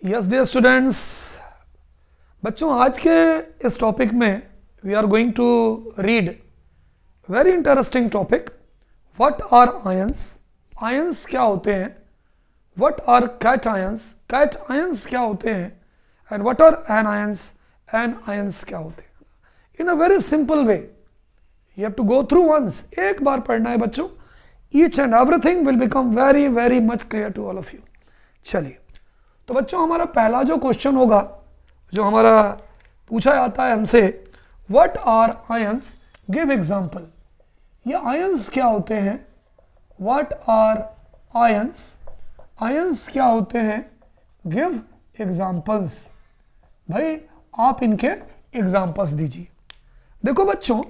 Yes dear students, बच्चों आज के इस टॉपिक में we are going to read very interesting topic. What are ions? Ions क्या होते हैं? What are cations? Cations क्या होते हैं? And what are anions? Anions क्या होते हैं? In a very simple way you have to go through once. एक बार पढ़ना है बच्चों। Each and everything will become very very much clear to all of you. चलिए, तो बच्चों हमारा पहला जो क्वेश्चन होगा, जो हमारा पूछा जाता है हमसे, what are ions? Give example. ये आयंस क्या होते हैं? What are ions? आयंस क्या होते हैं? Give examples. भाई आप इनके एग्जांपल्स दीजिए। देखो बच्चों,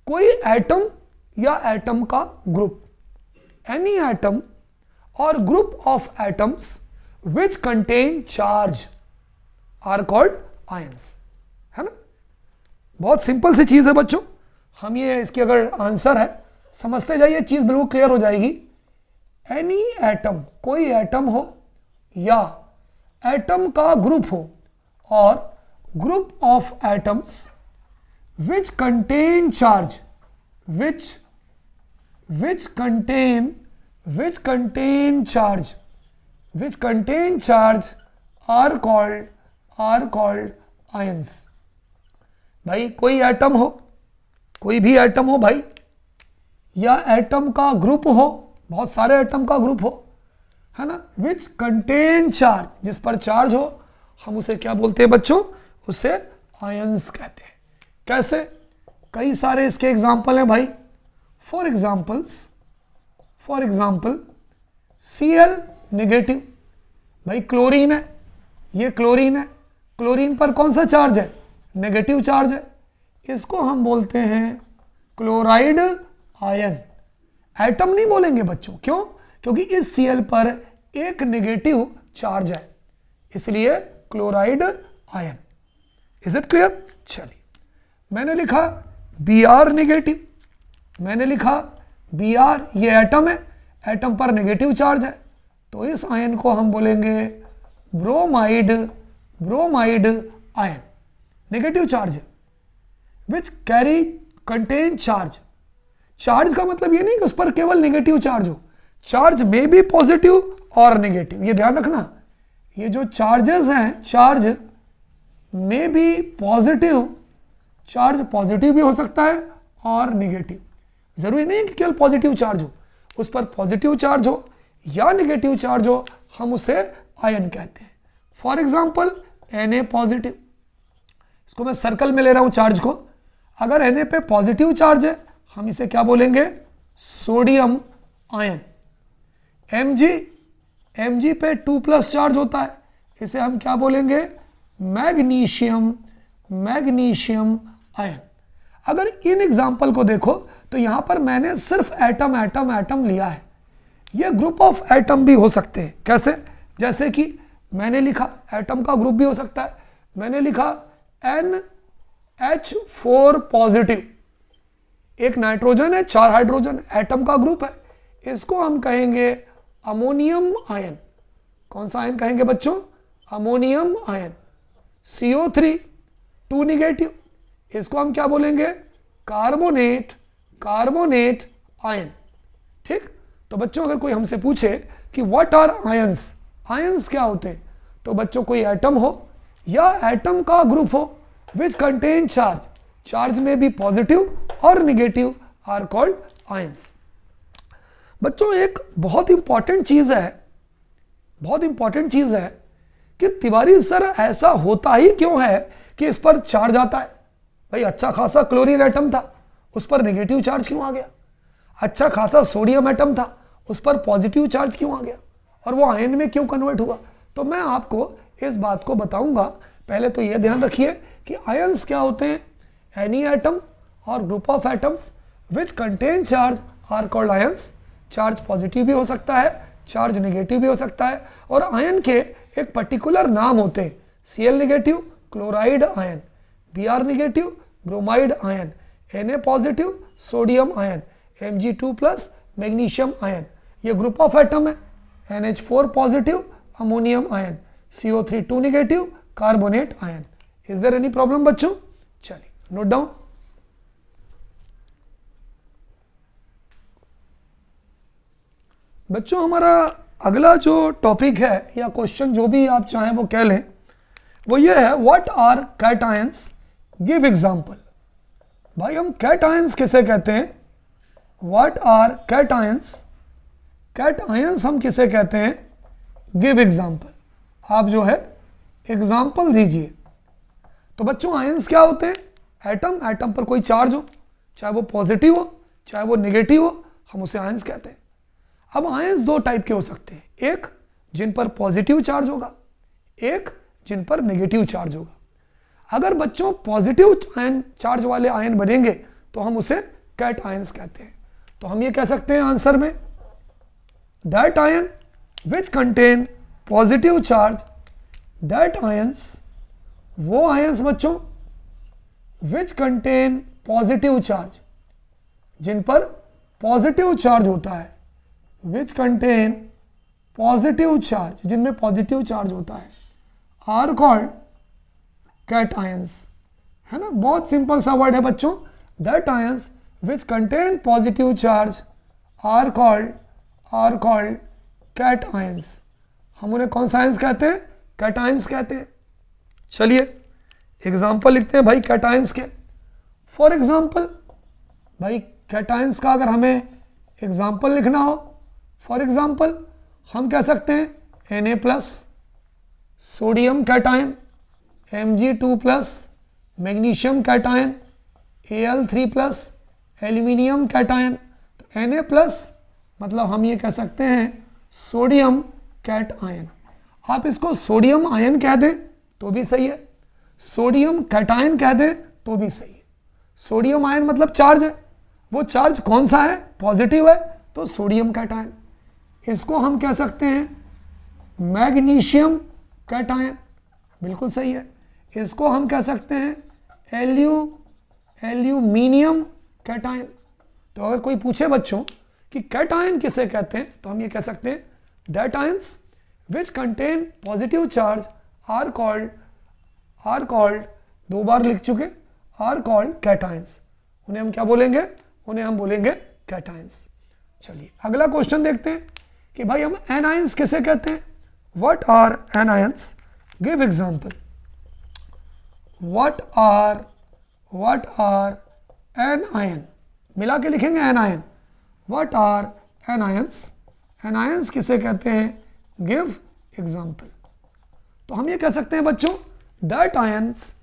कोई एटम या एटम का ग्रुप, एनी एटम और group of atoms which contain charge are called ions, है ना। बहुत सिंपल सी चीज है बच्चों। हम ये इसकी अगर आंसर है समझते जाइए, चीज बिल्कुल क्लियर हो जाएगी। एनी एटम, कोई एटम हो या एटम का ग्रुप हो और group of atoms which contain charge, which contain charge are called ions। भाई कोई एटम हो, कोई भी एटम हो भाई, या एटम का ग्रुप हो, बहुत सारे एटम का ग्रुप हो, है ना, which contain charge, जिस पर चार्ज हो, हम उसे क्या बोलते हैं बच्चों? उसे आयंस कहते हैं। कैसे? कई सारे इसके एग्जाम्पल हैं भाई। For example Cl negative. भाई क्लोरीन है, ये क्लोरीन है, क्लोरीन पर कौन सा चार्ज है? नेगेटिव चार्ज है। इसको हम बोलते हैं क्लोराइड आयन। एटम नहीं बोलेंगे बच्चों, क्यों? क्योंकि इस Cl पर एक नेगेटिव चार्ज है, इसलिए chloride ion. Is it clear? चलिए, मैंने लिखा Br नेगेटिव, मैंने लिखा Br, ये एटम है, एटम पर नेगेटिव चार्ज है, तो इस आयन को हम बोलेंगे ब्रोमाइड आयन। नेगेटिव चार्ज है, which carry contain charge. Charge का मतलब ये नहीं कि उस पर केवल नेगेटिव चार्ज हो, चार्ज में भी पॉजिटिव और नेगेटिव। ये ध्यान रखना, ये जो चार्जेस हैं, चार्ज में भी पॉजिटिव, चार्ज पॉजिटिव भी हो सकता है और नेगेटिव। जरूरी नहीं है कि केवल पॉजिटिव चार्ज हो, उस पर पॉजिटिव चार्ज हो या नेगेटिव चार्ज हो, हम उसे आयन कहते हैं। फॉर एग्जाम्पल Na पॉजिटिव, इसको मैं सर्कल में ले रहा हूं चार्ज को। अगर Na पे पॉजिटिव चार्ज है, हम इसे क्या बोलेंगे? Sodium ion. Mg पे 2+ चार्ज होता है, इसे हम क्या बोलेंगे? Magnesium ion. अगर इन एग्जाम्पल को देखो तो यहां पर मैंने सिर्फ एटम लिया है। ये ग्रुप ऑफ एटम भी हो सकते हैं। कैसे? जैसे कि मैंने लिखा एटम का ग्रुप भी हो सकता है। मैंने लिखा NH4 पॉजिटिव, एक नाइट्रोजन है, 4 हाइड्रोजन, एटम का ग्रुप है, इसको हम कहेंगे अमोनियम आयन। कौन सा आयन कहेंगे बच्चों? Ammonium ion. CO3 2 नेगेटिव, इसको हम क्या बोलेंगे? Carbonate ion. ठीक? तो बच्चों अगर कोई हमसे पूछे कि व्हाट आर आयंस, आयंस क्या होते हैं, तो बच्चों कोई एटम हो या एटम का ग्रुप हो विच कंटेन चार्ज, चार्ज में भी पॉजिटिव और नेगेटिव, आर कॉल्ड आयंस। बच्चों एक बहुत इंपॉर्टेंट चीज है कि तिवारी सर ऐसा होता ही क्यों है कि इस पर चार्ज आता है? भाई अच्छा खासा क्लोरीन एटम था, उस पर नेगेटिव चार्ज क्यों आ गया? अच्छा खासा सोडियम एटम था, उस पर पॉजिटिव चार्ज क्यों आ गया? और वो आयन में क्यों कन्वर्ट हुआ? तो मैं आपको इस बात को बताऊंगा। पहले तो ये ध्यान रखिए कि आयंस क्या होते हैं। एनी एटम और group of atoms which contain charge are called ions. Charge positive भी हो सकता है, चार्ज नेगेटिव भी हो सकता है, और आयन के एक पर्टिकुलर नाम होते हैं। Cl negative chloride ion, Br negative bromide ion, Na positive sodium ion, Mg2+ magnesium ion. ये ग्रुप ऑफ एटम है। NH4 positive ammonium ion, CO3 2 negative, carbonate ion. Is there any problem बच्चों? चलिए note down. बच्चों हमारा अगला जो topic है या क्वेश्चन जो भी आप चाहें वो कह लें, वो ये है what are cations, give example. भाई हम कैटायंस किसे कहते हैं? व्हाट आर कैटायंस, कैटायंस हम किसे कहते हैं? Give example. आप जो है एग्जांपल दीजिए। तो बच्चों आयंस क्या होते हैं? एटम, एटम पर कोई चार्ज हो, चाहे वो पॉजिटिव हो चाहे वो नेगेटिव हो, हम उसे आयंस कहते हैं। अब आयंस दो टाइप के हो सकते हैं, एक जिन पर पॉजिटिव चार्ज होगा, एक जिन पर नेगेटिव चार्ज होगा। अगर बच्चों पॉजिटिव आयन चार्ज वाले आयन बनेंगे तो हम उसे कैट आयंस कहते हैं। तो हम ये कह सकते हैं आंसर में, that ion which contain positive charge, that ions, वो आयंस बच्चों विच कंटेन पॉजिटिव चार्ज, जिन पर पॉजिटिव चार्ज होता है, विच कंटेन पॉजिटिव चार्ज, जिनमें पॉजिटिव चार्ज होता है, आर कॉल्ड कैट आयंस। है ना, बहुत सिंपल सा वर्ड है बच्चों, that ions which contain positive charge are called cations. हम उन्हें कौन सा आयंस कहते हैं? कैट आयंस कहते हैं। चलिए एग्जाम्पल लिखते हैं भाई कैट आयंस के। फॉर एग्जाम्पल, भाई कैट आयंस का अगर हमें एग्जाम्पल लिखना हो, फॉर एग्जाम्पल हम कह सकते हैं Na+, sodium cation, Mg2+, magnesium cation, Al3+, aluminium cation. तो Na+ मतलब हम ये कह सकते हैं सोडियम कैट आयन। आप इसको सोडियम आयन कह दें तो भी सही है, सोडियम कैटायन कह दें तो भी सही है। सोडियम आयन मतलब चार्ज है, वो चार्ज कौन सा है? पॉजिटिव है, तो सोडियम कैटायन। इसको हम कह सकते हैं मैग्नीशियम कैटायन, बिल्कुल सही है। इसको हम कह सकते हैं एल्यूमिनियम कैटायन। तो अगर कोई पूछे बच्चों कि कैटायन किसे कहते हैं, तो हम ये कह सकते हैं that ions which contain positive charge are called, दो बार लिख चुके, आर कॉल्ड कैटायंस। उन्हें हम क्या बोलेंगे? उन्हें हम बोलेंगे कैटायंस। चलिए अगला क्वेश्चन देखते हैं कि भाई हम एनायंस किसे कहते हैं? What are anions, give example. What are anion, मिला के लिखेंगे anion. What are anions, anions किसे कहते हैं? Give example. तो हम ये कह सकते हैं बच्चों दैट आयंस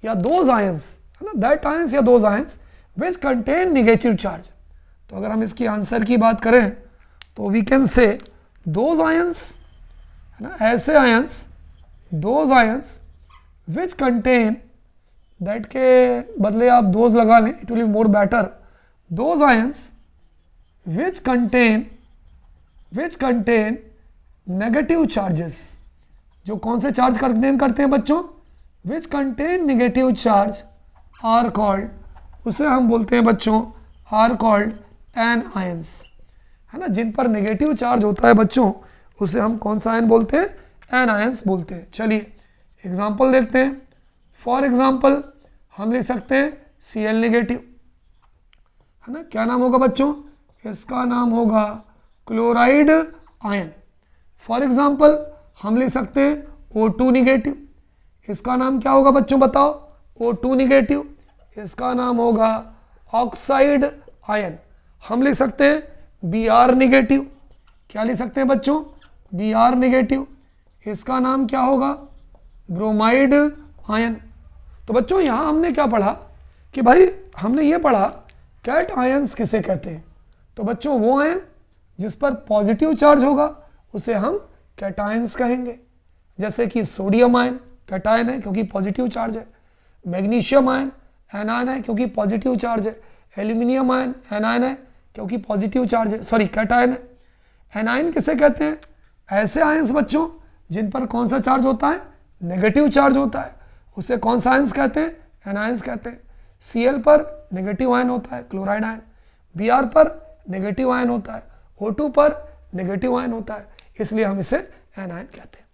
या दोज आयंस, है ना, दैट आयंस या those ions which contain negative charge. तो अगर हम इसकी आंसर की बात करें तो we can say those ions, है ना, ऐसे ions, those ions which contain, that के बदले आप दोज लगा लें, it will be more better. Those ions which contain negative charges, जो कौन से चार्ज कंटेन करते हैं बच्चों? Which contain negative charge are called, उसे हम बोलते हैं बच्चों आर कॉल्ड एन आयंस। है ना, जिन पर नेगेटिव चार्ज होता है बच्चों उसे हम कौन सा आयन बोलते हैं? एन आयंस बोलते हैं। चलिए एग्जांपल देखते हैं। फॉर एग्जांपल हम लिख सकते हैं Cl नेगेटिव, है ना, क्या नाम होगा बच्चों? इसका नाम होगा क्लोराइड आयन। फॉर एग्जांपल हम लिख सकते हैं O2 नेगेटिव, इसका नाम क्या होगा बच्चों बताओ? O2 नेगेटिव, इसका नाम होगा ऑक्साइड आयन। हम लिख सकते हैं Br नेगेटिव, क्या लिख सकते हैं बच्चों? Br नेगेटिव, इसका नाम क्या होगा? Bromide ion. तो बच्चों यहाँ हमने क्या पढ़ा कि भाई हमने ये पढ़ा कैट आयंस किसे कहते हैं। तो बच्चों वो आयन जिस पर पॉजिटिव चार्ज होगा उसे हम कैटायंस कहेंगे। जैसे कि सोडियम आयन कैटायन है क्योंकि पॉजिटिव चार्ज है, मैग्नीशियम आयन एनायन है क्योंकि पॉजिटिव चार्ज है, एल्यूमिनियम आयन एनायन है क्योंकि पॉजिटिव चार्ज है, सॉरी कैटायन है। एनायन किसे कहते हैं? ऐसे आयंस बच्चों जिन पर कौन सा चार्ज होता है? नेगेटिव चार्ज होता है, उसे कौन सा आयंस कहते हैं? एनायंस कहते हैं। Cl पर नेगेटिव आयन होता है, क्लोराइड आयन। Br पर नेगेटिव आयन होता है, O2 पर नेगेटिव आयन होता है, इसलिए हम इसे एनायन कहते हैं।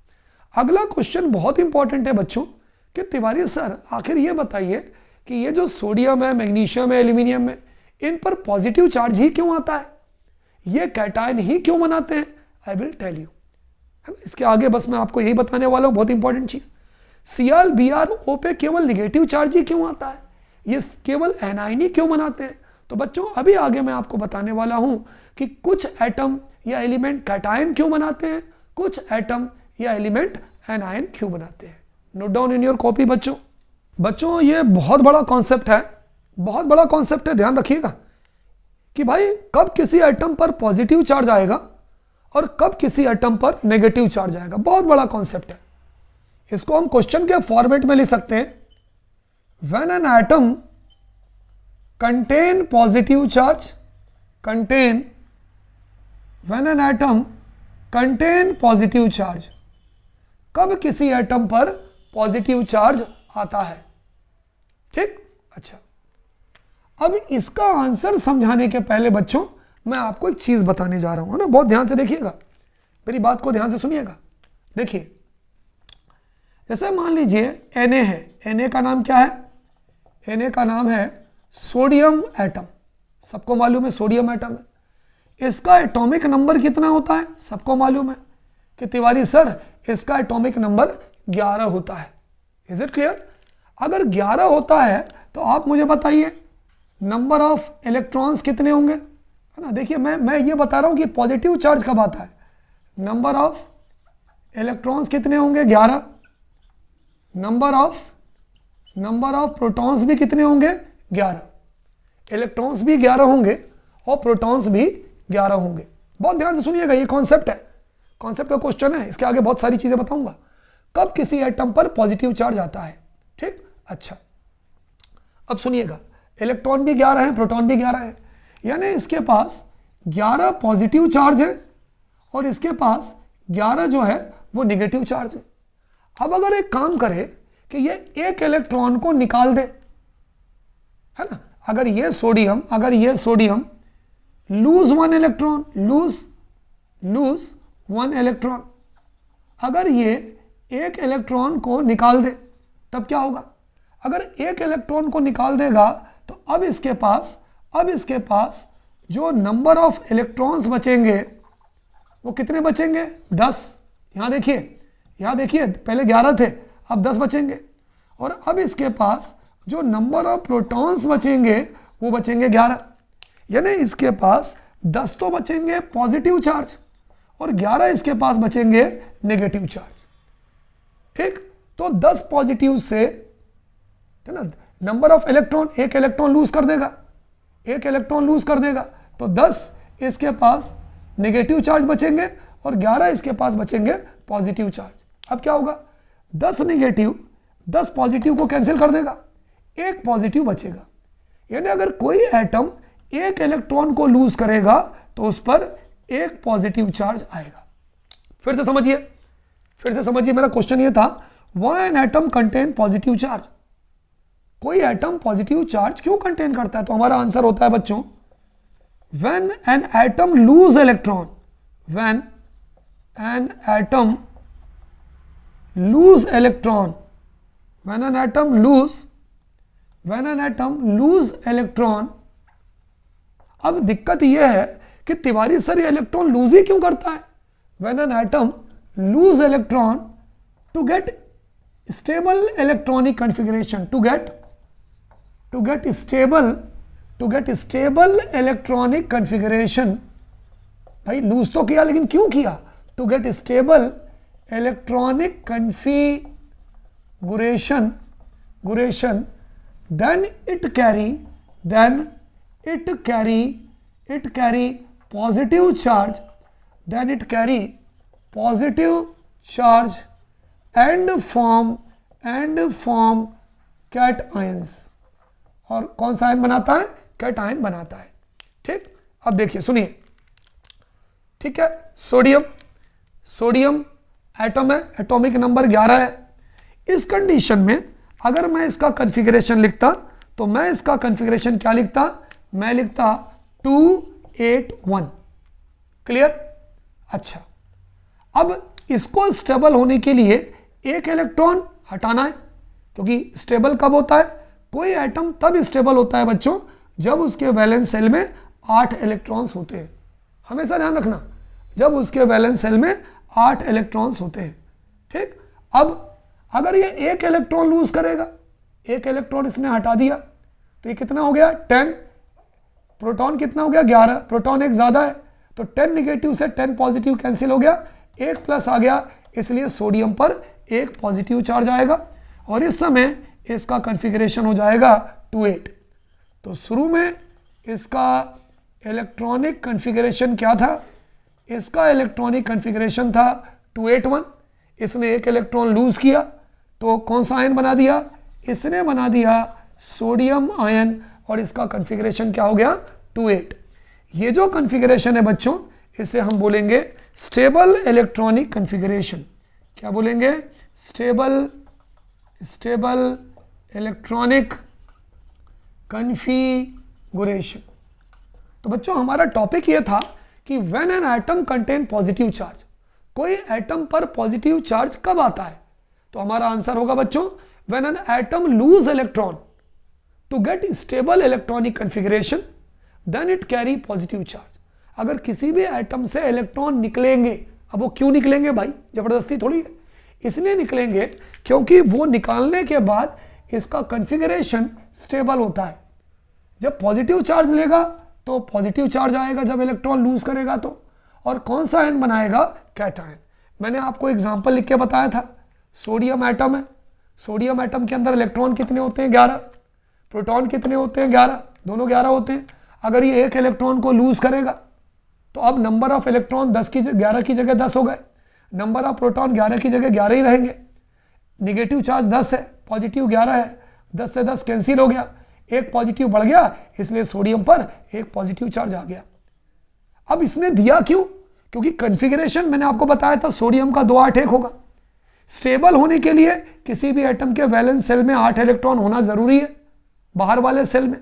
अगला क्वेश्चन बहुत इंपॉर्टेंट है बच्चों कि तिवारी सर आखिर ये बताइए कि ये जो सोडियम है, मैग्नीशियम है, एल्यूमिनियम है, इन पर पॉजिटिव चार्ज ही क्यों आता है, ये कैटायन ही क्यों बनाते हैं? आई विल टेल यू, है ना। इसके आगे बस मैं आपको यही बताने वाला हूँ, बहुत इंपॉर्टेंट चीज। Cl Br O पे केवल निगेटिव चार्ज ही क्यों आता है, ये केवल एनाइन ही क्यों बनाते हैं? तो बच्चों अभी आगे मैं आपको बताने वाला हूं कि कुछ एटम या एलिमेंट कैटायन क्यों बनाते हैं, कुछ एटम या एलिमेंट एनायन क्यों बनाते हैं। Note down in your copy बच्चों। बच्चों ये बहुत बड़ा कॉन्सेप्ट है, बहुत बड़ा कॉन्सेप्ट है, ध्यान रखिएगा कि भाई कब किसी एटम पर पॉजिटिव चार्ज आएगा और कब किसी एटम पर नेगेटिव चार्ज आएगा। बहुत बड़ा कॉन्सेप्ट है, इसको हम क्वेश्चन के फॉर्मेट में लिख सकते हैं। When an atom contain positive charge, contain, when an atom contain positive charge, कब किसी एटम पर पॉजिटिव चार्ज आता है। ठीक, अच्छा। अब इसका आंसर समझाने के पहले बच्चों मैं आपको एक चीज बताने जा रहा हूं ना, बहुत ध्यान से देखिएगा, मेरी बात को ध्यान से सुनिएगा। देखिए जैसे मान लीजिए Na है, Na का नाम क्या है, Na का नाम है सोडियम एटम, सबको मालूम है सोडियम एटम है। इसका एटॉमिक नंबर कितना होता है, सबको मालूम है कि तिवारी सर इसका एटॉमिक नंबर 11 होता है। Is it clear? अगर 11 होता है तो आप मुझे बताइए नंबर ऑफ इलेक्ट्रॉन्स कितने होंगे, है ना। देखिए मैं ये बता रहा हूं कि पॉजिटिव चार्ज कब आता है, नंबर ऑफ इलेक्ट्रॉन्स कितने होंगे, 11। नंबर ऑफ प्रोटॉन्स भी कितने होंगे, 11। इलेक्ट्रॉन्स भी 11 होंगे और प्रोटॉन्स भी 11 होंगे। बहुत ध्यान से सुनिएगा, ये कॉन्सेप्ट है, कॉन्सेप्ट का क्वेश्चन है, इसके आगे बहुत सारी चीजें बताऊंगा। कब किसी एटम पर पॉजिटिव चार्ज आता है, ठीक, अच्छा। अब सुनिएगा, इलेक्ट्रॉन भी 11 है, प्रोटॉन भी 11 है, यानी इसके पास 11 पॉजिटिव चार्ज है और इसके पास 11 जो है वो निगेटिव चार्ज है। अब अगर एक काम करे कि ये एक इलेक्ट्रॉन को निकाल दे, है ना, अगर ये sodium lose one electron, lose one electron, अगर ये एक इलेक्ट्रॉन को निकाल दे तब क्या होगा। अगर एक इलेक्ट्रॉन को निकाल देगा तो अब इसके पास जो नंबर ऑफ इलेक्ट्रॉन्स बचेंगे वो कितने बचेंगे, 10। यहां देखिए पहले 11 थे, अब 10 बचेंगे। और अब इसके पास जो नंबर ऑफ प्रोटॉन्स बचेंगे वो बचेंगे 11, यानी इसके पास 10 तो बचेंगे पॉजिटिव चार्ज और 11 इसके पास बचेंगे नेगेटिव चार्ज। ठीक, तो 10 पॉजिटिव से, है ना, नंबर ऑफ इलेक्ट्रॉन, एक इलेक्ट्रॉन लूज कर देगा तो 10 इसके पास नेगेटिव चार्ज बचेंगे और 11 इसके पास बचेंगे पॉजिटिव चार्ज। अब क्या होगा, 10 नेगेटिव 10 पॉजिटिव को कैंसिल कर देगा, एक पॉजिटिव बचेगा। यानी अगर कोई एटम एक इलेक्ट्रॉन को लूज करेगा तो उस पर एक पॉजिटिव चार्ज आएगा। फिर से समझिए, मेरा क्वेश्चन ये था, why an atom contain positive charge, कोई एटम पॉजिटिव चार्ज क्यों कंटेन करता है। तो हमारा आंसर होता है बच्चों, when an atom lose electron, when an atom lose electron, when an atom lose electron. अब दिक्कत यह है कि तिवारी सर ये इलेक्ट्रॉन लूज ही क्यों करता है। When an atom lose electron to get stable electronic configuration, to get stable electronic configuration. भाई लूज तो किया लेकिन क्यों किया, to get stable electronic configuration, then it carry positive charge, then it carry positive charge and form cations। और कौन सा ion बनाता है, कैटायन बनाता है। ठीक, अब देखिए सुनिए, ठीक है, सोडियम एटम है, एटॉमिक नंबर 11 है। इस कंडीशन में अगर मैं इसका कॉन्फ़िगरेशन लिखता तो मैं इसका कॉन्फ़िगरेशन क्या लिखता, मैं लिखता 281। क्लियर? अच्छा, अब इसको स्टेबल होने के लिए एक इलेक्ट्रॉन हटाना है, क्योंकि स्टेबल कब होता है, कोई एटम तब स्टेबल होता है बच्चों जब उसके वैलेंस सेल में 8 इलेक्ट्रॉन्स होते हैं। हमेशा ध्यान रखना, जब उसके वैलेंस सेल में 8 इलेक्ट्रॉन्स होते हैं। ठीक, अब अगर ये एक इलेक्ट्रॉन लूज करेगा, एक इलेक्ट्रॉन इसने हटा दिया, तो ये कितना हो गया 10, प्रोटॉन कितना हो गया 11, प्रोटॉन एक ज्यादा है तो 10 निगेटिव से 10 पॉजिटिव कैंसिल हो गया, एक प्लस आ गया, इसलिए सोडियम पर एक पॉजिटिव चार्ज आएगा और इस समय इसका कॉन्फ़िगरेशन हो जाएगा 2,8। तो शुरू में इसका इलेक्ट्रॉनिक कॉन्फ़िगरेशन क्या था, इसका इलेक्ट्रॉनिक कॉन्फ़िगरेशन था 281, इसने एक इलेक्ट्रॉन लूज किया तो कौन सा आयन बना दिया, इसने बना दिया सोडियम आयन और इसका कॉन्फ़िगरेशन क्या हो गया 2,8। ये जो कॉन्फ़िगरेशन है बच्चों इसे हम बोलेंगे स्टेबल इलेक्ट्रॉनिक कॉन्फ़िगरेशन। क्या बोलेंगे, स्टेबल इलेक्ट्रॉनिक कॉन्फ़िगरेशन। तो बच्चों हमारा टॉपिक ये था कि when an atom contain positive charge, कोई एटम पर पॉजिटिव चार्ज कब आता है, तो हमारा आंसर होगा बच्चों when an atom lose electron to get stable electronic configuration then it carry positive charge. अगर किसी भी एटम से इलेक्ट्रॉन निकलेंगे, अब वो क्यों निकलेंगे भाई, जबरदस्ती थोड़ी है, इसलिए निकलेंगे क्योंकि वो निकालने के बाद इसका कॉन्फ़िगरेशन स्टेबल होता है। जब पॉजिटिव चार्ज लेगा तो पॉजिटिव चार्ज आएगा जब इलेक्ट्रॉन लूज करेगा तो, और कौन सा आयन बनाएगा, कैटायन। मैंने आपको एग्जांपल लिख के बताया था, सोडियम एटम है, सोडियम एटम के अंदर इलेक्ट्रॉन कितने होते हैं 11, प्रोटॉन कितने होते हैं 11, दोनों 11 होते हैं। अगर ये एक इलेक्ट्रॉन को लूज करेगा तो अब नंबर ऑफ इलेक्ट्रॉन 11 की जगह 10 हो गए, नंबर ऑफ प्रोटॉन 11 की जगह 11 ही रहेंगे, निगेटिव चार्ज 10 है, पॉजिटिव 11 है, 10 से 10 कैंसिल हो गया, एक पॉजिटिव बढ़ गया, इसलिए सोडियम पर एक पॉजिटिव चार्ज आ गया। अब इसने दिया क्यों, क्योंकि कॉन्फ़िगरेशन मैंने आपको बताया था सोडियम का 281 होगा। स्टेबल होने के लिए किसी भी एटम के वैलेंस सेल में 8 इलेक्ट्रॉन होना जरूरी है, बाहर वाले सेल में,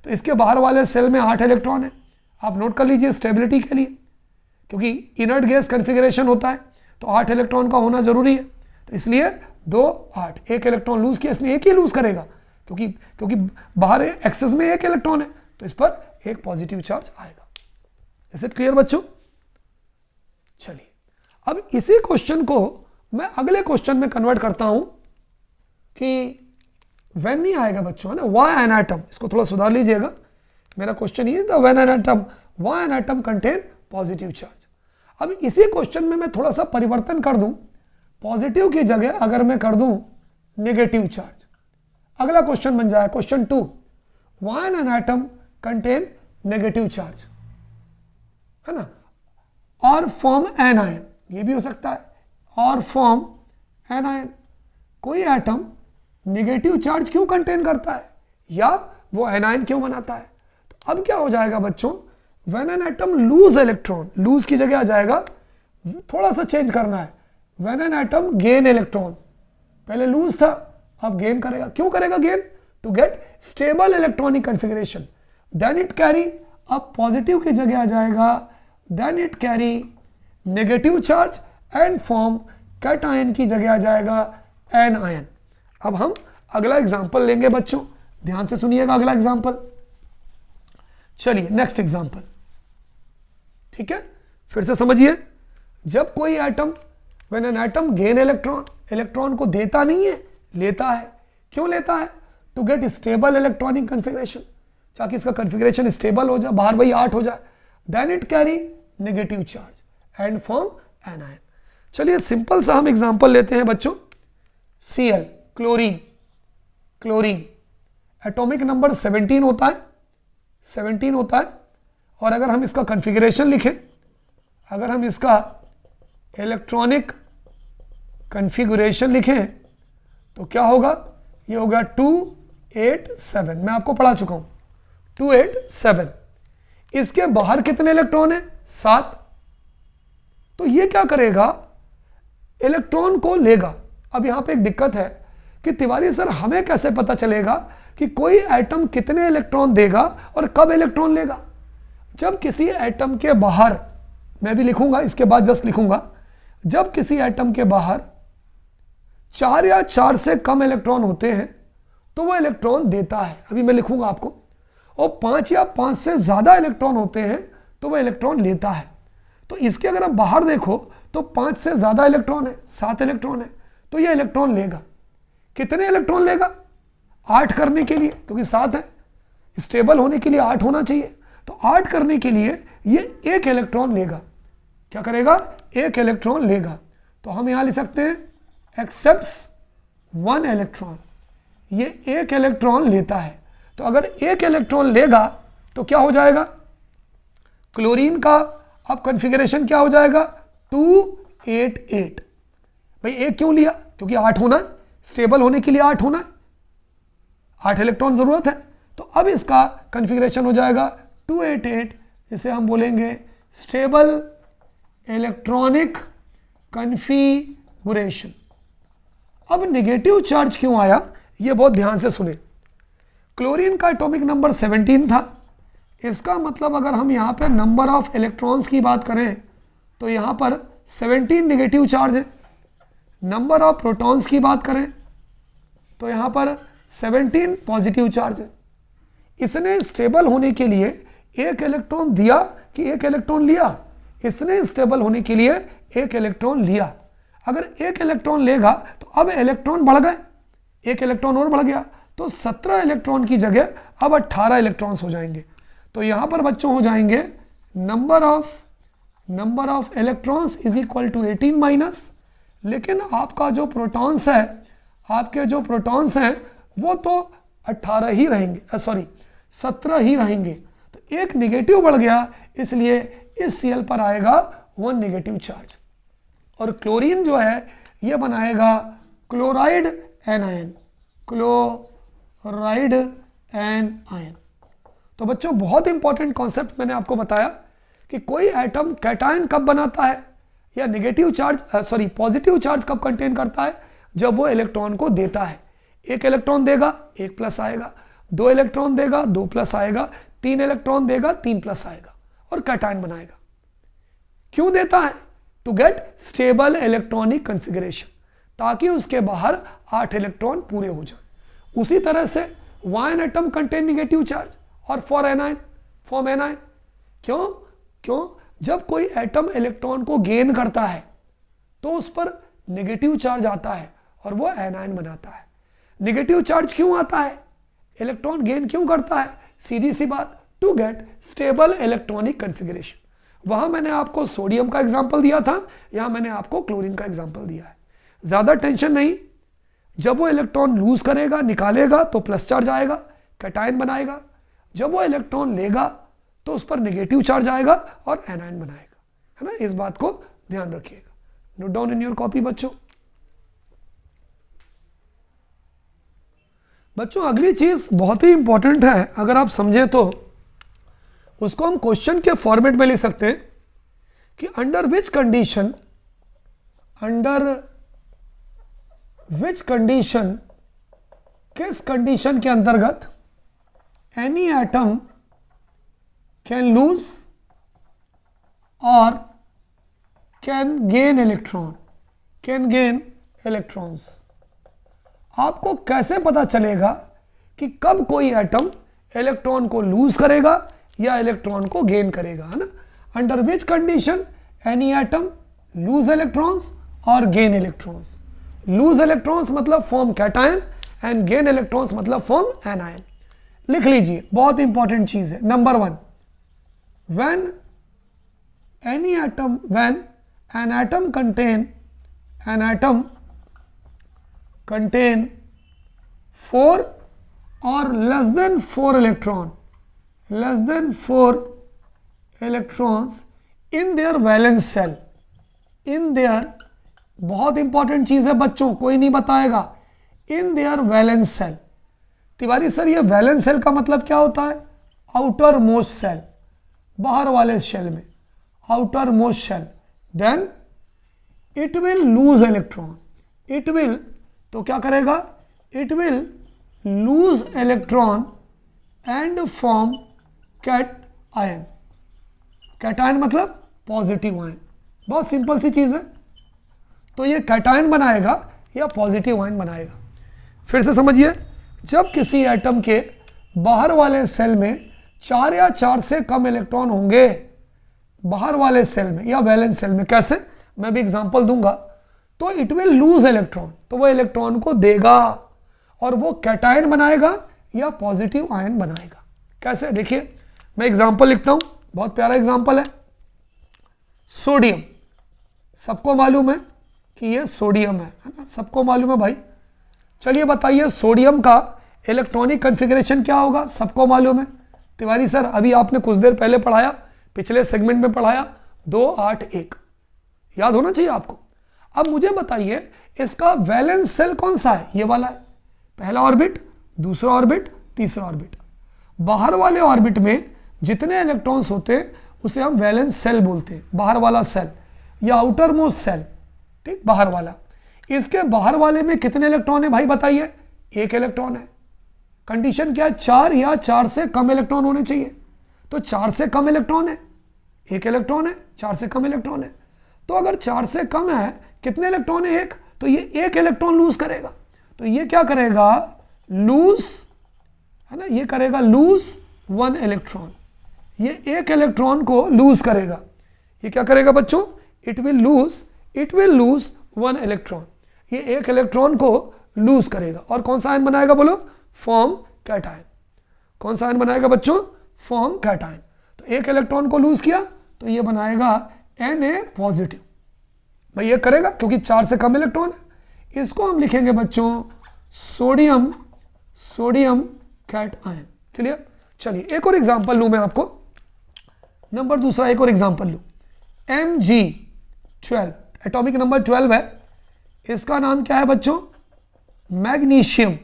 तो इसके बाहर वाले सेल में 8 इलेक्ट्रॉन है। आप नोट कर लीजिए स्टेबिलिटी के लिए, क्योंकि इनर्ट गैस कॉन्फ़िगरेशन होता है तो 8 इलेक्ट्रॉन का होना जरूरी है, तो इसलिए 2 8, एक इलेक्ट्रॉन लूज किया, इसने एक ही लूज करेगा क्योंकि बाहर एक्सेस में एक इलेक्ट्रॉन है तो इस पर एक पॉजिटिव चार्ज आएगा। इज इट क्लियर बच्चों? चलिए अब इसी क्वेश्चन को मैं अगले क्वेश्चन में कन्वर्ट करता हूं कि व्हेन नहीं आएगा बच्चों, है ना, व्हाई एन एटम, इसको थोड़ा सुधार लीजिएगा, मेरा क्वेश्चन ये था when an atom, why an atom contain positive charge. अब इसी क्वेश्चन में मैं थोड़ा सा परिवर्तन कर दूं, पॉजिटिव की जगह अगर मैं कर दूं नेगेटिव चार्ज, अगला क्वेश्चन बन जाए question 2, why an atom contain negative charge, है ना, और फॉर्म एन आयन, ये भी हो सकता है, और फॉर्म एन आयन। कोई एटम नेगेटिव चार्ज क्यों कंटेन करता है या वो एनायन क्यों बनाता है। तो अब क्या हो जाएगा बच्चों, when an atom lose electron, lose की जगह आ जाएगा, थोड़ा सा चेंज करना है, when an atom gain electrons, पहले लूज था अब गेन करेगा, क्यों करेगा gain, to get stable electronic configuration, then it carry, अब पॉजिटिव की जगह आ जाएगा, then it carry negative charge and form cation की जगह आ जाएगा एन आयन। अब हम अगला एग्जांपल लेंगे बच्चों, ध्यान से सुनिएगा अगला एग्जांपल। चलिए नेक्स्ट एग्जांपल, ठीक है, फिर से समझिए, जब कोई atom, when an atom gain electron, electron को देता नहीं है, लेता है, क्यों लेता है, to get stable electronic configuration, ताकि इसका कॉन्फ़िगरेशन स्टेबल हो जाए, बाहर वही 8 हो जाए, then it carry negative charge and form an ion. चलिए सिंपल सा हम एग्जांपल लेते हैं बच्चों, Cl, क्लोरीन, एटॉमिक नंबर 17 होता है, 17 होता है, और अगर हम इसका कॉन्फ़िगरेशन लिखें, अगर हम इसका इलेक्ट्रॉनिक कॉन्फ़िगरेशन लिखें तो क्या होगा, ये होगा 287, मैं आपको पढ़ा चुका हूं, 287। इसके बाहर कितने इलेक्ट्रॉन है, 7, तो ये क्या करेगा, इलेक्ट्रॉन को लेगा। अब यहां पे एक दिक्कत है कि तिवारी सर हमें कैसे पता चलेगा कि कोई एटम कितने इलेक्ट्रॉन देगा और कब इलेक्ट्रॉन लेगा। जब किसी एटम के बाहर, मैं भी लिखूंगा इसके बाद जस्ट लिखूंगा, जब किसी एटम के बाहर 4 या 4 से कम इलेक्ट्रॉन होते हैं तो वो इलेक्ट्रॉन देता है, अभी मैं लिखूंगा आपको, और 5 या 5 से ज़्यादा इलेक्ट्रॉन होते हैं तो वो इलेक्ट्रॉन लेता है। तो इसके अगर आप बाहर देखो तो 5 से ज़्यादा इलेक्ट्रॉन है, 7 इलेक्ट्रॉन है, तो ये इलेक्ट्रॉन लेगा। कितने इलेक्ट्रॉन लेगा? 8 करने के लिए, क्योंकि 7 है, स्टेबल होने के लिए 8 होना चाहिए, तो 8 करने के लिए ये 1 इलेक्ट्रॉन लेगा। क्या करेगा? 1 इलेक्ट्रॉन लेगा। तो हम यहां लिख सकते हैं एक्सेप्ट्स 1 इलेक्ट्रॉन, ये 1 इलेक्ट्रॉन लेता है। तो अगर 1 इलेक्ट्रॉन लेगा तो क्या हो जाएगा? क्लोरीन का अब कॉन्फ़िगरेशन क्या हो जाएगा? 288। भाई 1 क्यों लिया? क्योंकि 8 होना है, स्टेबल होने के लिए 8 होना है, 8 इलेक्ट्रॉन जरूरत है। तो अब इसका कॉन्फ़िगरेशन हो जाएगा 288, इसे हम बोलेंगे स्टेबल इलेक्ट्रॉनिक कॉन्फ़िगरेशन। अब नेगेटिव चार्ज क्यों आया, ये बहुत ध्यान से सुने। क्लोरीन का एटॉमिक नंबर 17 था, इसका मतलब अगर हम यहाँ पे नंबर ऑफ इलेक्ट्रॉन्स की बात करें तो यहाँ पर 17 नेगेटिव चार्ज है। नंबर ऑफ प्रोटॉन्स की बात करें तो यहाँ पर 17 पॉजिटिव चार्ज है। इसने स्टेबल होने के लिए 1 इलेक्ट्रॉन दिया कि 1 इलेक्ट्रॉन लिया? इसने स्टेबल होने के लिए 1 इलेक्ट्रॉन लिया। अगर 1 इलेक्ट्रॉन लेगा तो अब इलेक्ट्रॉन बढ़ गए, 1 इलेक्ट्रॉन और बढ़ गया, तो 17 इलेक्ट्रॉन की जगह अब 18 इलेक्ट्रॉन्स हो जाएंगे। तो यहाँ पर बच्चों हो जाएंगे number of electrons is equal to 18 minus, लेकिन आपका जो प्रोटॉन्स है, आपके जो प्रोटॉन्स हैं वो तो 18 ही रहेंगे, 17 ही रहेंगे। तो एक नेगेटिव बढ़ गया, इसलिए इस Cl पर आएगा 1 नेगेटिव चार्ज, और क्लोरीन जो है ये बनाएगा क्लोराइड एनायन, क्लोराइड एनायन। तो बच्चों बहुत इंपॉर्टेंट कॉन्सेप्ट मैंने आपको बताया कि कोई एटम कैटायन कब बनाता है या नेगेटिव चार्ज पॉजिटिव चार्ज कब कंटेन करता है, जब वो इलेक्ट्रॉन को देता है। 1 इलेक्ट्रॉन देगा 1 प्लस आएगा, 2 इलेक्ट्रॉन देगा 2 प्लस आएगा, 3 इलेक्ट्रॉन देगा 3 प्लस आएगा और कैटायन बनाएगा। क्यों देता है? To get stable electronic configuration, ताकि उसके बाहर 8 इलेक्ट्रॉन पूरे हो जाए। उसी तरह से wine atom contain negative charge और फॉर्म एनायन। क्यों? जब कोई एटम इलेक्ट्रॉन को गेन करता है तो उस पर नेगेटिव चार्ज आता है और वो एनायन बनाता है। नेगेटिव चार्ज क्यों आता है? इलेक्ट्रॉन गेन क्यों करता है? सीधी सी बात, to get stable electronic configuration. वहां मैंने आपको सोडियम का एग्जांपल दिया था, यहां मैंने आपको क्लोरीन का एग्जांपल दिया है। ज्यादा टेंशन नहीं, जब वो इलेक्ट्रॉन लूज करेगा, निकालेगा तो प्लस चार्ज आएगा, कैटायन बनाएगा। जब वो इलेक्ट्रॉन लेगा तो उस पर नेगेटिव चार्ज आएगा और एनायन बनाएगा, है ना। इस बात को ध्यान रखिएगा। Note down in your copy बच्चों। अगली चीज बहुत ही इंपॉर्टेंट है, अगर आप समझें तो उसको हम क्वेश्चन के फॉर्मेट में लिख सकते हैं कि अंडर विच कंडीशन, किस कंडीशन के अंतर्गत एनी एटम कैन लूज और कैन गेन इलेक्ट्रॉन्स। आपको कैसे पता चलेगा कि कब कोई एटम इलेक्ट्रॉन को लूज करेगा या इलेक्ट्रॉन को गेन करेगा, है ना। Under which condition any atom loose electrons और गेन इलेक्ट्रॉन्स। लूज इलेक्ट्रॉन्स मतलब form cation and gain electrons मतलब फॉर्म एनायन। लिख लीजिए, बहुत इंपॉर्टेंट चीज है। Number 1, when an atom contain 4 or less than 4 electrons in their valence shell, बहुत important चीज है बच्चों, कोई नहीं बताएगा, in their valence shell। Tiwari sir ये वैलेंस सेल का मतलब क्या होता है? आउटर मोस्ट सेल, बाहर वाले शेल में, outer most shell. Then it will lose electron, it will, तो क्या करेगा? It will lose electron and form cation. Cation मतलब पॉजिटिव आयन। बहुत सिंपल सी चीज है, तो ये कैटायन बनाएगा या पॉजिटिव आयन बनाएगा। फिर से समझिए, जब किसी एटम के बाहर वाले सेल में 4 या 4 से कम इलेक्ट्रॉन होंगे, बाहर वाले सेल में या वैलेंस सेल में, कैसे मैं भी एग्जांपल दूंगा, तो इट विल लूज इलेक्ट्रॉन, तो वो इलेक्ट्रॉन को देगा और वो कैटायन बनाएगा या पॉजिटिव आयन बनाएगा। कैसे, देखिए मैं एग्जांपल लिखता हूं, बहुत प्यारा एग्जांपल है। सोडियम, सबको मालूम है कि ये सोडियम है ना, सबको मालूम है भाई। चलिए बताइए सोडियम का इलेक्ट्रॉनिक कॉन्फ़िगरेशन क्या होगा, सबको मालूम है। तिवारी सर अभी आपने कुछ देर पहले पढ़ाया, पिछले सेगमेंट में पढ़ाया 2 8 1, याद होना चाहिए आपको। अब मुझे बताइए इसका वैलेंस सेल कौन सा है, ये वाला है, पहला ऑर्बिट, दूसरा ऑर्बिट, तीसरा ऑर्बिट। बाहर वाले ऑर्बिट में जितने इलेक्ट्रॉन्स होते हैं उसे हम वैलेंस सेल बोलते हैं, बाहर वाला सेल या आउटर मोस्ट सेल, ठीक, बाहर वाला। इसके बाहर वाले में कितने इलेक्ट्रॉन है भाई बताइए, 1 इलेक्ट्रॉन है। कंडीशन क्या है, 4 या 4 से कम इलेक्ट्रॉन होने चाहिए, तो 4 से कम इलेक्ट्रॉन है, 1 इलेक्ट्रॉन है, 4 से कम इलेक्ट्रॉन है। तो अगर 4 से कम है, कितने इलेक्ट्रॉन है, 1, तो ये 1 इलेक्ट्रॉन लूज करेगा। तो ये क्या करेगा, लूज, है ना, ये करेगा लूज 1 इलेक्ट्रॉन, ये 1 इलेक्ट्रॉन को लूज करेगा। ये क्या करेगा बच्चों, इट विल लूज 1 इलेक्ट्रॉन, ये 1 इलेक्ट्रॉन को लूज करेगा और कौन सा आयन बनाएगा बोलो, फॉर्म कैटायन। कौन सा आयन बनाएगा बच्चों, फॉर्म कैटायन। तो 1 इलेक्ट्रॉन को लूज किया तो ये बनाएगा Na पॉजिटिव, भाई ये करेगा क्योंकि 4 से कम इलेक्ट्रॉन है। इसको हम लिखेंगे बच्चों सोडियम कैटायन। क्लियर। चलिए एक और एग्जांपल लूं मैं आपको, नंबर दूसरा एक और एग्जांपल लूं, Mg12, एटॉमिक नंबर 12 है, इसका नाम क्या है बच्चों, मैग्नीशियम।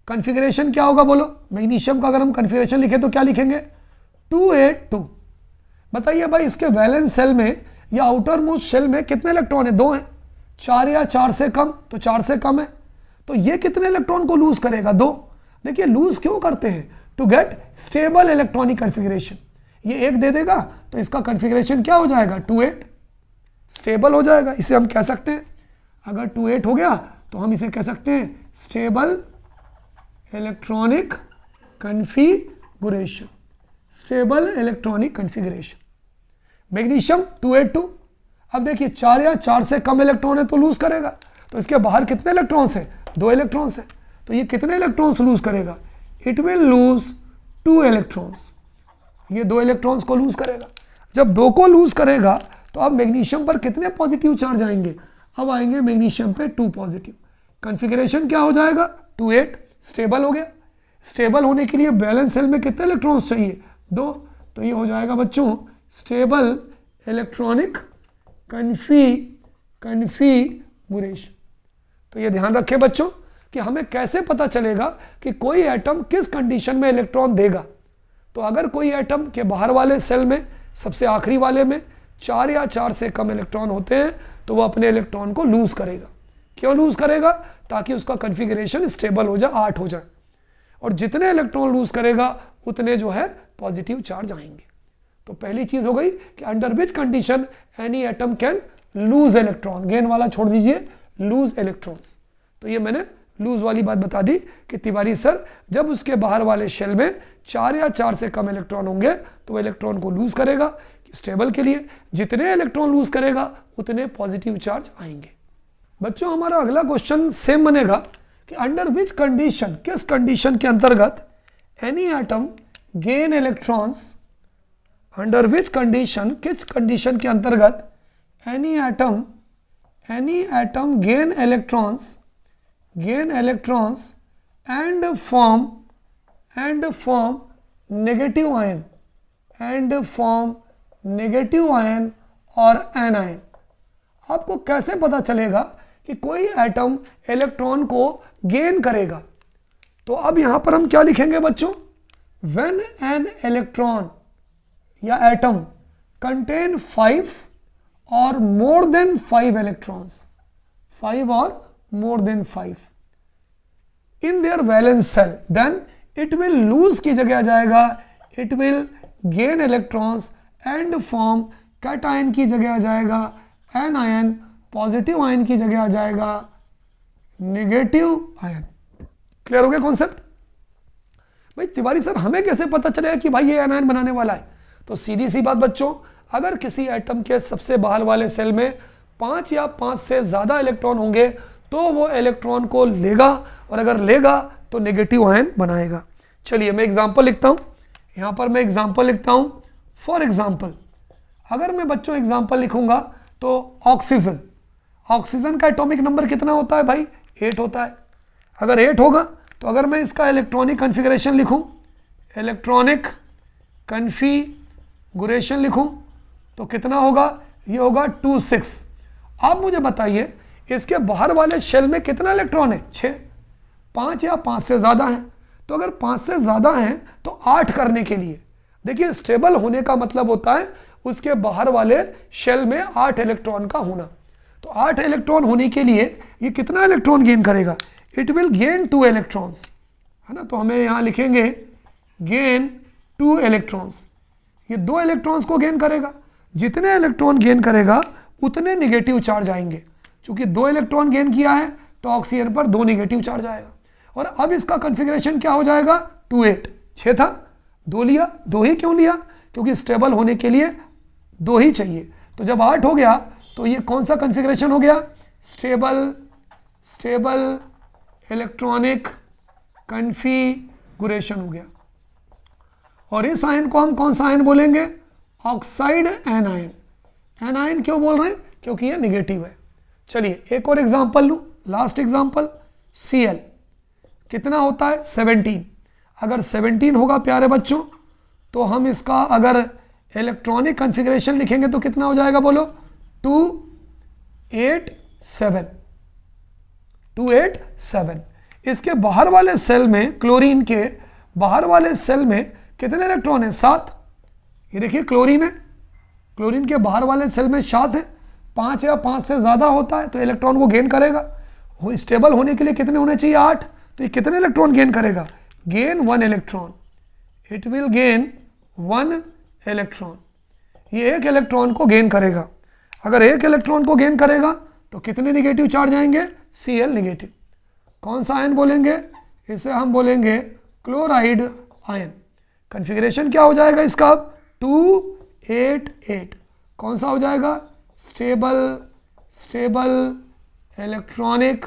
कॉन्फ़िगरेशन क्या होगा बोलो, मैग्नीशियम का अगर हम कॉन्फ़िगरेशन लिखें तो क्या लिखेंगे, 282। बताइए भाई इसके वैलेंस सेल में या आउटर मोस्ट सेल में कितने इलेक्ट्रॉन है, 2 हैं। 4 या 4 से कम, तो 4 से कम है, तो ये कितने इलेक्ट्रॉन को लूज करेगा, 2। देखिए लूज क्यों करते हैं, to get stable electronic configuration. ये 1 दे देगा तो इसका कॉन्फ़िगरेशन क्या हो जाएगा, 28, स्टेबल हो जाएगा। इसे हम कह सकते हैं, अगर 28 हो गया तो हम इसे कह सकते हैं stable electronic configuration, stable electronic configuration. Magnesium 282। अब देखिए 4 या 4 से कम इलेक्ट्रॉन है तो लूज करेगा, तो इसके बाहर कितने इलेक्ट्रॉन्स हैं, 2 इलेक्ट्रॉन्स हैं, तो ये कितने इलेक्ट्रॉन्स लूज करेगा, इट विल लूज 2 इलेक्ट्रॉन्स, ये 2 इलेक्ट्रॉन्स को लूज करेगा। जब 2 को लूज करेगा तो अब मैग्नीशियम पर कितने पॉजिटिव चार्ज आएंगे, अब आएंगे मैग्नीशियम पे 2 पॉजिटिव। कॉन्फ़िगरेशन क्या हो जाएगा, 28, स्टेबल हो गया। स्टेबल होने के लिए बैलेंस सेल में कितने इलेक्ट्रॉन्स चाहिए, 2, तो ये हो जाएगा बच्चों स्टेबल इलेक्ट्रॉनिक कॉन्फ़िगरेशन। तो ये ध्यान रखें बच्चों कि हमें कैसे पता चलेगा कि कोई एटम किस कंडीशन में इलेक्ट्रॉन देगा। तो अगर कोई एटम के बाहर वाले सेल में सबसे आखिरी वाले में 4 या 4 से कम इलेक्ट्रॉन होते हैं तो वो अपने इलेक्ट्रॉन को लूज करेगा। क्यों लूज करेगा, ताकि उसका कॉन्फ़िगरेशन स्टेबल हो जाए, 8 हो जाए, और जितने इलेक्ट्रॉन लूज करेगा उतने जो है पॉजिटिव चार्ज आएंगे। तो पहली चीज हो गई कि under which condition any atom can lose electron, gain वाला छोड़ दीजिए, लूज इलेक्ट्रॉन्स। तो ये मैंने लूज वाली बात बता दी कि तिवारी सर जब उसके बाहर वाले शेल में 4 या 4 से कम इलेक्ट्रॉन होंगे तो वो इलेक्ट्रॉन को लूज करेगा स्टेबल के लिए, जितने इलेक्ट्रॉन लूज करेगा उतने पॉजिटिव चार्ज आएंगे। बच्चों हमारा अगला क्वेश्चन सेम बनेगा कि अंडर विच कंडीशन, किस कंडीशन के अंतर्गत any atom gain electrons, under which condition, किस कंडीशन के अंतर्गत any atom gain electrons and form negative ion और एनायन। आपको कैसे पता चलेगा कि कोई एटम इलेक्ट्रॉन को गेन करेगा, तो अब यहां पर हम क्या लिखेंगे बच्चों, व्हेन एन इलेक्ट्रॉन या एटम कंटेन 5 और मोर देन 5 इलेक्ट्रॉन्स, 5 और more than 5 in their valence shell, then it will lose की जगह आ जाएगा it will gain electrons and form cation की जगह आ जाएगा एनायन पॉजिटिव आयन की जगह आ जाएगा नेगेटिव आयन। क्लियर हो गया कॉन्सेप्ट? भाई तिवारी सर हमें कैसे पता चलेगा कि भाई ये एनायन बनाने वाला है? तो सीधी सी बात बच्चों, अगर किसी एटम के सबसे बाहर वाले सेल में 5 या 5 से ज़्यादा इलेक्ट्रॉन होंगे तो वो इलेक्ट्रॉन को लेगा, और अगर लेगा तो नेगेटिव आयन बनाएगा। चलिए मैं एग्जांपल लिखता हूँ, यहाँ पर मैं एग्जांपल लिखता हूँ। फॉर एग्जांपल, अगर मैं बच्चों एग्जांपल लिखूंगा तो ऑक्सीजन, ऑक्सीजन का एटॉमिक नंबर कितना होता है भाई? 8 होता है। अगर 8 होगा तो अगर मैं इसका इलेक्ट्रॉनिक कन्फिगरेशन लिखूं, इलेक्ट्रॉनिक कन्फिगरेशन लिखूं तो कितना होगा? ये होगा 2,6। आप मुझे बताइए इसके बाहर वाले शेल में कितना इलेक्ट्रॉन है? 6। 5 या 5 से ज़्यादा हैं, तो अगर 5 से ज़्यादा हैं तो 8 करने के लिए, देखिए स्टेबल होने का मतलब होता है उसके बाहर वाले शेल में 8 इलेक्ट्रॉन का होना। तो 8 इलेक्ट्रॉन होने के लिए ये कितना इलेक्ट्रॉन गेन करेगा? इट विल गेन 2 इलेक्ट्रॉन्स, है ना। तो हमें यहाँ लिखेंगे गेन 2 इलेक्ट्रॉन्स। ये 2 इलेक्ट्रॉन्स को गेन करेगा। जितने इलेक्ट्रॉन गेन करेगा उतने निगेटिव चार्ज आएंगे। चूंकि 2 इलेक्ट्रॉन गेन किया है तो ऑक्सीजन पर 2 निगेटिव चार्ज आएगा। और अब इसका कन्फिग्रेशन क्या हो जाएगा? 2,8। 6 था, 2 लिया। 2 ही क्यों लिया? क्योंकि स्टेबल होने के लिए 2 ही चाहिए। तो जब 8 हो गया तो ये कौन सा कन्फिग्रेशन हो गया? स्टेबल इलेक्ट्रॉनिक कन्फिगुरेशन हो गया। और इस आयन को हम कौन सा आयन बोलेंगे? Oxide anion. एनायन क्यों बोल रहे हैं? क्योंकि ये निगेटिव है। चलिए एक और एग्जांपल लूं, लास्ट एग्जांपल, Cl कितना होता है? 17। अगर 17 होगा प्यारे बच्चों तो हम इसका अगर इलेक्ट्रॉनिक कन्फिगरेशन लिखेंगे तो कितना हो जाएगा? बोलो 287। 287। इसके बाहर वाले सेल में, क्लोरीन के बाहर वाले सेल में कितने इलेक्ट्रॉन है? 7। ये देखिए क्लोरीन है, क्लोरीन के बाहर वाले सेल में 7 है। 5 या 5 से ज़्यादा होता है तो इलेक्ट्रॉन को गेन करेगा। स्टेबल होने के लिए कितने होने चाहिए? 8। तो ये कितने इलेक्ट्रॉन गेन करेगा? Gain 1 electron. It will gain 1 electron. ये 1 इलेक्ट्रॉन को गेन करेगा। अगर 1 इलेक्ट्रॉन को गेन करेगा तो कितने निगेटिव चार्ज आएंगे? Cl negative. कौन सा आयन बोलेंगे? इसे हम बोलेंगे क्लोराइड आयन। कन्फिग्रेशन क्या हो जाएगा इसका? 288। कौन सा हो जाएगा? Stable electronic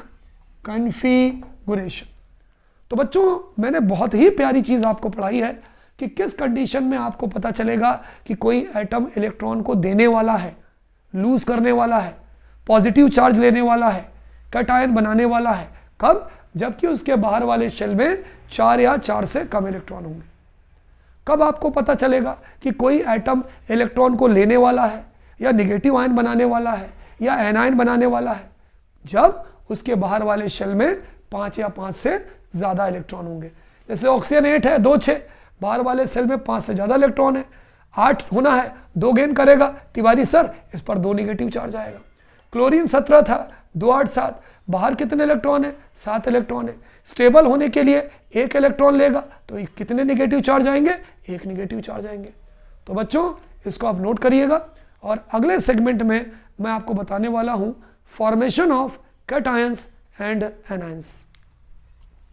configuration. तो बच्चों मैंने बहुत ही प्यारी चीज़ आपको पढ़ाई है कि किस कंडीशन में आपको पता चलेगा कि कोई एटम इलेक्ट्रॉन को देने वाला है, लूज करने वाला है, पॉजिटिव चार्ज लेने वाला है, कट आयन बनाने वाला है। कब? जबकि उसके बाहर वाले शेल में 4 या 4 से कम इलेक्ट्रॉन होंगे। कब आपको पता चलेगा कि कोई एटम इलेक्ट्रॉन को लेने वाला है या निगेटिव आयन बनाने वाला है या एनायन बनाने वाला है? जब उसके बाहर वाले शेल में 5 या 5 से ज़्यादा इलेक्ट्रॉन होंगे। जैसे ऑक्सीजन 8 है, 2 6, बाहर वाले सेल में 5 से ज़्यादा इलेक्ट्रॉन है, 8 होना है, 2 गेन करेगा। तिवारी सर इस पर 2 निगेटिव चार्ज आएगा। क्लोरीन 17 था, 2 8 7, बाहर कितने इलेक्ट्रॉन है? 7 इलेक्ट्रॉन है। स्टेबल होने के लिए 1 इलेक्ट्रॉन लेगा तो कितने निगेटिव चार्ज आएंगे? 1 निगेटिव चार्ज आएंगे। तो बच्चों इसको आप नोट करिएगा। और अगले सेगमेंट में मैं आपको बताने वाला हूँ formation of cations and anions.